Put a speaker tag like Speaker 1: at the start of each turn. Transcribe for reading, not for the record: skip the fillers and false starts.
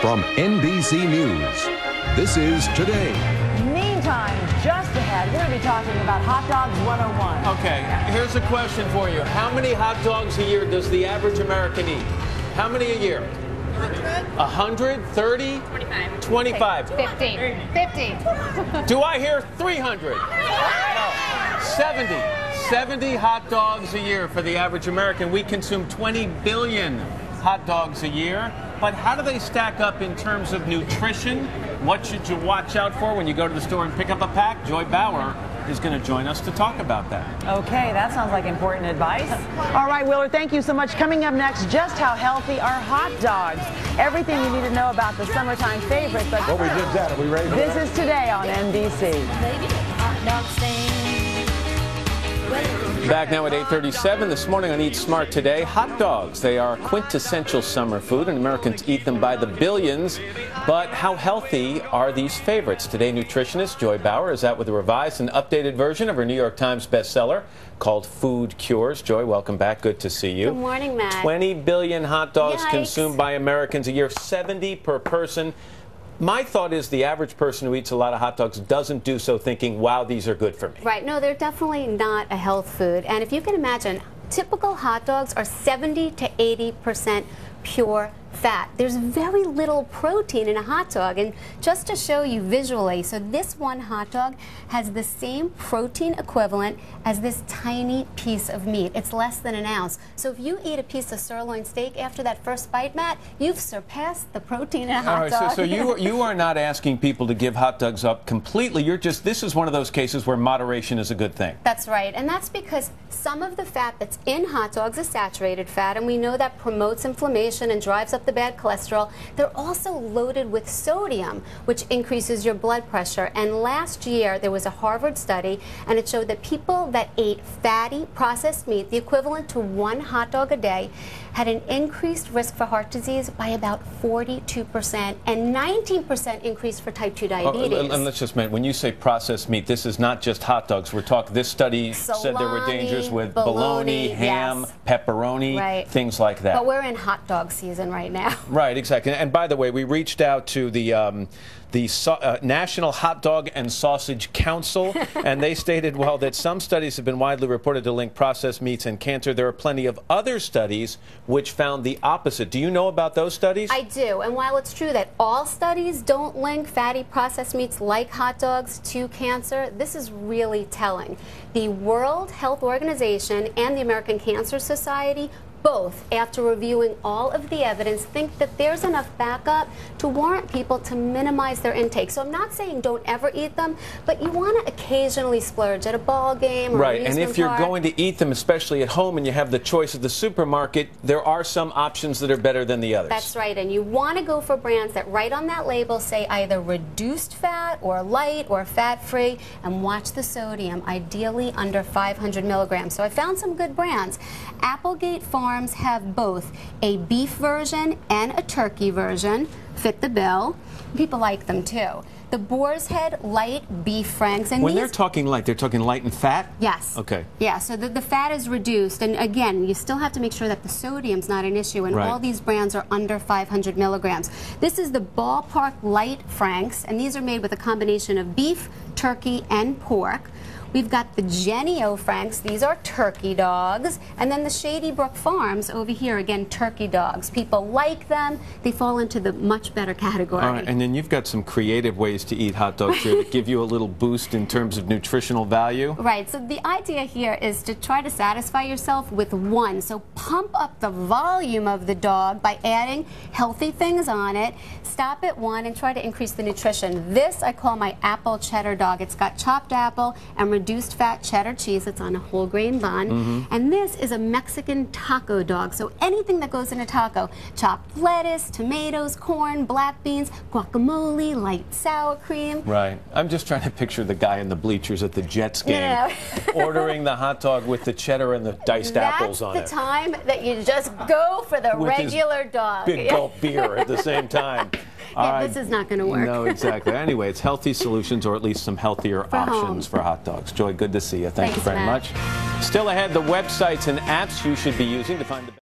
Speaker 1: From NBC News, this is Today.
Speaker 2: Meantime, just ahead, we're going to be talking about Hot Dogs 101.
Speaker 3: Okay, here's a question for you. How many hot dogs a year does the average American eat? How many a year? 100? 30?
Speaker 4: 25.
Speaker 3: 25.
Speaker 4: 50. 50.
Speaker 3: Do I hear 300? No. 70. 70 hot dogs a year for the average American. We consume 20 billion hot dogs a year. But how do they stack up in terms of nutrition? What should you watch out for when you go to the store and pick up a pack? Joy Bauer is going to join us to talk about that.
Speaker 2: Okay, that sounds like important advice. All right, Willard, thank you so much. Coming up next, just how healthy are hot dogs? Everything you need to know about the summertime favorite. But
Speaker 5: well, we did that. Are we ready for
Speaker 2: this
Speaker 5: that?
Speaker 2: is Today on NBC.
Speaker 3: Back now at 8:37 this morning on Eat Smart Today. Hot dogs, they are quintessential summer food, and Americans eat them by the billions. But how healthy are these favorites? Today, nutritionist Joy Bauer is out with a revised and updated version of her New York Times bestseller called Food Cures. Joy, welcome back. Good to see you.
Speaker 4: Good morning, Matt.
Speaker 3: 20 billion hot dogs
Speaker 4: Yikes.
Speaker 3: consumed by Americans a year, 70 per person. My thought is the average person who eats a lot of hot dogs doesn't do so thinking, wow, these are good for me.
Speaker 4: Right. No, they're definitely not a health food. And if you can imagine, typical hot dogs are 70 to 80% pure fat. There's very little protein in a hot dog. And just to show you visually, so this one hot dog has the same protein equivalent as this tiny piece of meat. It's less than an ounce. So if you eat a piece of sirloin steak after that first bite, Matt, you've surpassed the protein in a hot dog.
Speaker 3: So you are not asking people to give hot dogs up completely. You're just, this is one of those cases where moderation is a good thing.
Speaker 4: That's right. And that's because some of the fat that's in hot dogs is saturated fat, and we know that promotes inflammation and drives up the bad cholesterol. They're also loaded with sodium, which increases your blood pressure. And last year, there was a Harvard study, and it showed that people that ate fatty processed meat, the equivalent to one hot dog a day, had an increased risk for heart disease by about 42% and 19% increase for type 2 diabetes.
Speaker 3: And let's just mention, when you say processed meat, this is not just hot dogs. We're talking, this study said there were dangers with bologna, ham,
Speaker 4: yes,
Speaker 3: pepperoni,
Speaker 4: right,
Speaker 3: things like that.
Speaker 4: But we're in hot dog season right now.
Speaker 3: Right, exactly. And by the way, we reached out to the National Hot Dog and Sausage Council, and they stated, well, that some studies have been widely reported to link processed meats and cancer. There are plenty of other studies which found the opposite. Do you know about those studies?
Speaker 4: I do, and while it's true that all studies don't link fatty processed meats like hot dogs to cancer, this is really telling. The World Health Organization and the American Cancer Society both, after reviewing all of the evidence, think that there's enough backup to warrant people to minimize their intake. So I'm not saying don't ever eat them, but you want to occasionally splurge at a ball game or
Speaker 3: right,
Speaker 4: an
Speaker 3: and if you're going to eat them, especially at home, and you have the choice at the supermarket, there are some options that are better than the others.
Speaker 4: That's right, and you want to go for brands that right on that label say either reduced fat or light or fat-free, and watch the sodium, ideally under 500 milligrams. So I found some good brands. Applegate Farms have both a beef version and a turkey version. Fit the bill. People like them too. The Boar's Head Light Beef Franks. And
Speaker 3: when they're talking light, they're talking light and fat?
Speaker 4: Yes.
Speaker 3: Okay.
Speaker 4: Yeah, so the fat is reduced. And again, you still have to make sure that the sodium's not an issue. And
Speaker 3: right,
Speaker 4: all these brands are under 500 milligrams. This is the Ballpark Light Franks. And these are made with a combination of beef, turkey, and pork. We've got the Jennie-O Franks. These are turkey dogs. And then the Shady Brook Farms over here, again, turkey dogs. People like them. They fall into the much better category.
Speaker 3: All right, and then you've got some creative ways to eat hot dogs here that give you a little boost in terms of nutritional value.
Speaker 4: Right, so the idea here is to try to satisfy yourself with one. So pump up the volume of the dog by adding healthy things on it. Stop at one and try to increase the nutrition. This I call my apple cheddar dog. It's got chopped apple and reduced fat cheddar cheese. It's on a whole grain bun. And this is a Mexican taco dog. So anything that goes in a taco, chopped lettuce, tomatoes, corn, black beans, guacamole, light sour cream.
Speaker 3: Right. I'm just trying to picture the guy in the bleachers at the Jets game ordering the hot dog with the cheddar and the diced apples on it.
Speaker 4: That's the time that you just go for the
Speaker 3: with
Speaker 4: regular dog.
Speaker 3: Big gulp beer at the same time.
Speaker 4: Yeah, this is not going to work.
Speaker 3: No, exactly. Anyway, it's healthy solutions, or at least some healthier options for hot dogs. Joy, good to see you. Thank you very much. Still ahead, the websites and apps you should be using to find the